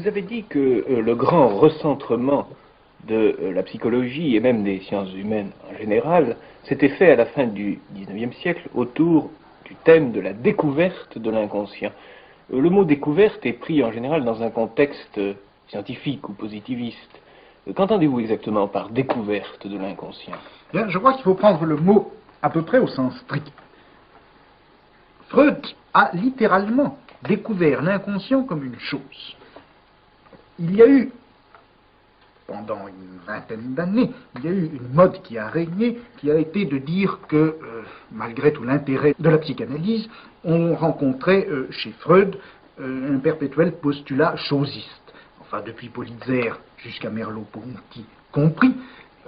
Vous avez dit que le grand recentrement de la psychologie et même des sciences humaines en général s'était fait à la fin du XIXe siècle autour du thème de la découverte de l'inconscient. Le mot découverte est pris en général dans un contexte scientifique ou positiviste. Qu'entendez-vous exactement par découverte de l'inconscient? Bien, je crois qu'il faut prendre le mot à peu près au sens strict. Freud a littéralement découvert l'inconscient comme une chose. Il y a eu, pendant une vingtaine d'années, il y a eu une mode qui a régné, qui a été de dire que, malgré tout l'intérêt de la psychanalyse, on rencontrait chez Freud un perpétuel postulat chosiste. Enfin, depuis Politzer jusqu'à Merleau-Ponty compris,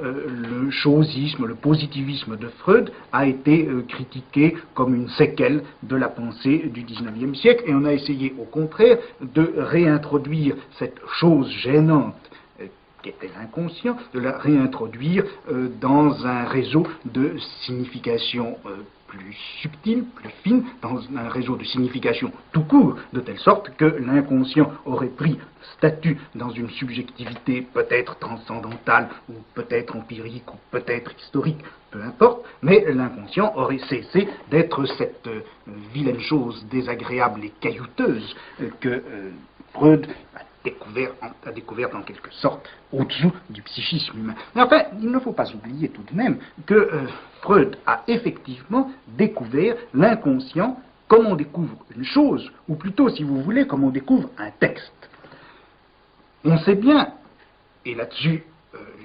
le chosisme, le positivisme de Freud a été critiqué comme une séquelle de la pensée du XIXe siècle, et on a essayé au contraire de réintroduire cette chose gênante qui était l'inconscient, de la réintroduire dans un réseau de signification plus subtile, plus fine, dans un réseau de signification tout court, de telle sorte que l'inconscient aurait pris statut dans une subjectivité peut-être transcendantale, ou peut-être empirique, ou peut-être historique, peu importe, mais l'inconscient aurait cessé d'être cette vilaine chose désagréable et caillouteuse que Freud a découvert en quelque sorte au-dessous du psychisme humain. Mais enfin, il ne faut pas oublier tout de même que Freud a effectivement découvert l'inconscient comme on découvre une chose, ou plutôt, si vous voulez, comme on découvre un texte. On sait bien, et là-dessus,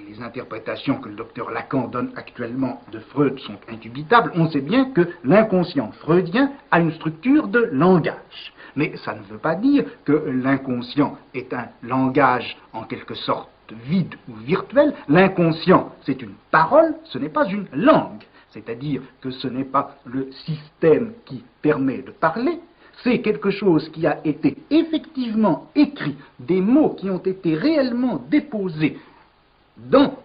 les interprétations que le docteur Lacan donne actuellement de Freud sont indubitables, on sait bien que l'inconscient freudien a une structure de langage. Mais ça ne veut pas dire que l'inconscient est un langage en quelque sorte vide ou virtuel. L'inconscient, c'est une parole, ce n'est pas une langue. C'est-à-dire que ce n'est pas le système qui permet de parler, c'est quelque chose qui a été effectivement écrit, des mots qui ont été réellement déposés dans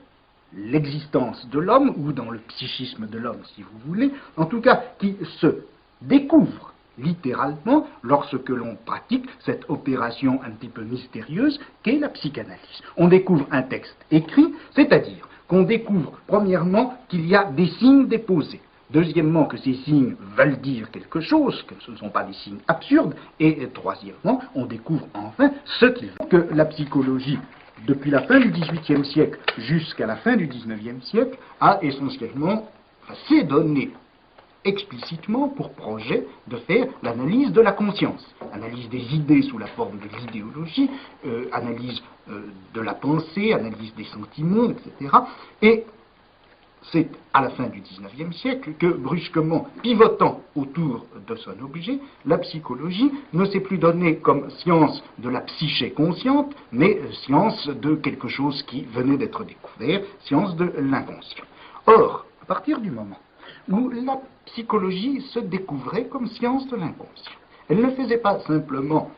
l'existence de l'homme, ou dans le psychisme de l'homme, si vous voulez, en tout cas qui se découvrent littéralement lorsque l'on pratique cette opération un petit peu mystérieuse qu'est la psychanalyse. On découvre un texte écrit, c'est-à-dire qu'on découvre premièrement qu'il y a des signes déposés. Deuxièmement, que ces signes veulent dire quelque chose, que ce ne sont pas des signes absurdes. Et troisièmement, on découvre enfin ce qu'ils font, que la psychologie, depuis la fin du XVIIIe siècle jusqu'à la fin du XIXe siècle, a essentiellement s'est donné explicitement pour projet de faire l'analyse de la conscience, analyse des idées sous la forme de l'idéologie, analyse de la pensée, analyse des sentiments, etc. Et c'est à la fin du XIXe siècle que, brusquement, pivotant autour de son objet, la psychologie ne s'est plus donnée comme science de la psyché consciente, mais science de quelque chose qui venait d'être découvert, science de l'inconscient. Or, à partir du moment où la psychologie se découvrait comme science de l'inconscient, elle ne faisait pas simplement,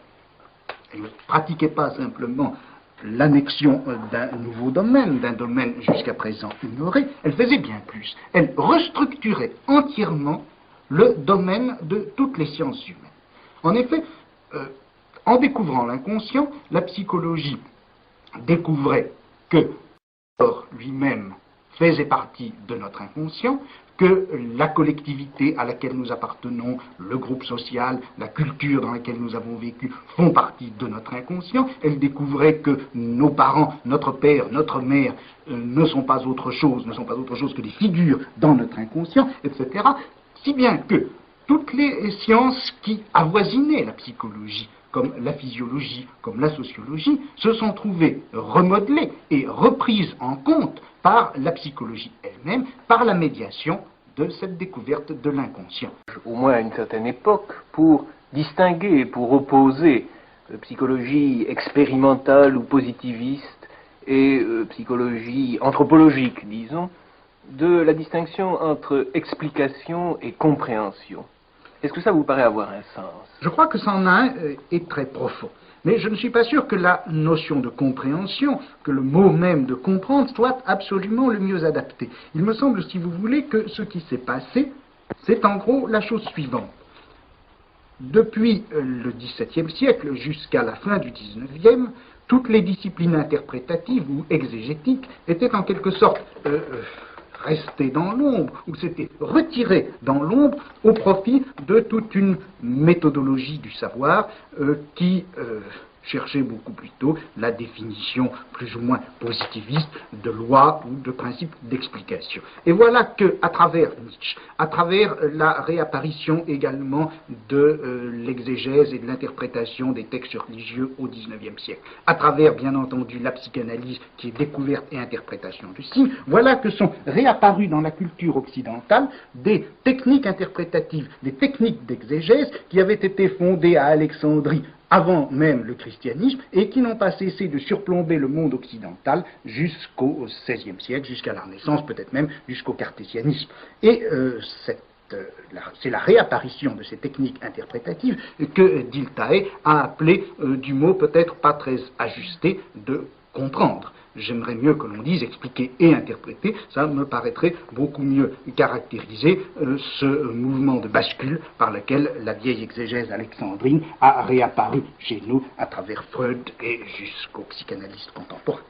elle ne pratiquait pas simplement l'annexion d'un nouveau domaine, d'un domaine jusqu'à présent ignoré, elle faisait bien plus. Elle restructurait entièrement le domaine de toutes les sciences humaines. En effet, en découvrant l'inconscient, la psychologie découvrait que l'or lui-même faisait partie de notre inconscient, que la collectivité à laquelle nous appartenons, le groupe social, la culture dans laquelle nous avons vécu font partie de notre inconscient. Elle découvrait que nos parents, notre père, notre mère ne sont pas autre chose que des figures dans notre inconscient, etc. Si bien que toutes les sciences qui avoisinaient la psychologie, comme la physiologie, comme la sociologie, se sont trouvées remodelées et reprises en compte par la psychologie elle-même, par la médiation de cette découverte de l'inconscient. Au moins à une certaine époque, pour distinguer, pour opposer psychologie expérimentale ou positiviste et psychologie anthropologique, disons, de la distinction entre explication et compréhension. Est-ce que ça vous paraît avoir un sens? Je crois que ça en a un est très profond. Mais je ne suis pas sûr que la notion de compréhension, que le mot même de comprendre, soit absolument le mieux adapté. Il me semble, si vous voulez, que ce qui s'est passé, c'est en gros la chose suivante. depuis le XVIIe siècle jusqu'à la fin du XIXe, toutes les disciplines interprétatives ou exégétiques étaient en quelque sorte restées dans l'ombre, ou s'étaient retirées dans l'ombre au profit de toute une méthodologie du savoir qui cherchait beaucoup plutôt la définition plus ou moins positiviste de lois ou de principes d'explication. Et voilà que, à travers Nietzsche, à travers la réapparition également de l'exégèse et de l'interprétation des textes religieux au XIXe siècle, à travers, bien entendu, la psychanalyse qui est découverte et interprétation du signe, voilà que sont réapparues dans la culture occidentale des techniques interprétatives, des techniques d'exégèse qui avaient été fondées à Alexandrie avant même le christianisme, et qui n'ont pas cessé de surplomber le monde occidental jusqu'au XVIe siècle, jusqu'à la Renaissance, peut-être même jusqu'au cartésianisme. Et c'est la réapparition de ces techniques interprétatives que Dilthey a appelé du mot peut-être pas très ajusté de comprendre. J'aimerais mieux que l'on dise expliquer et interpréter, ça me paraîtrait beaucoup mieux caractériser ce mouvement de bascule par lequel la vieille exégèse alexandrine a réapparu chez nous à travers Freud et jusqu'aux psychanalystes contemporains.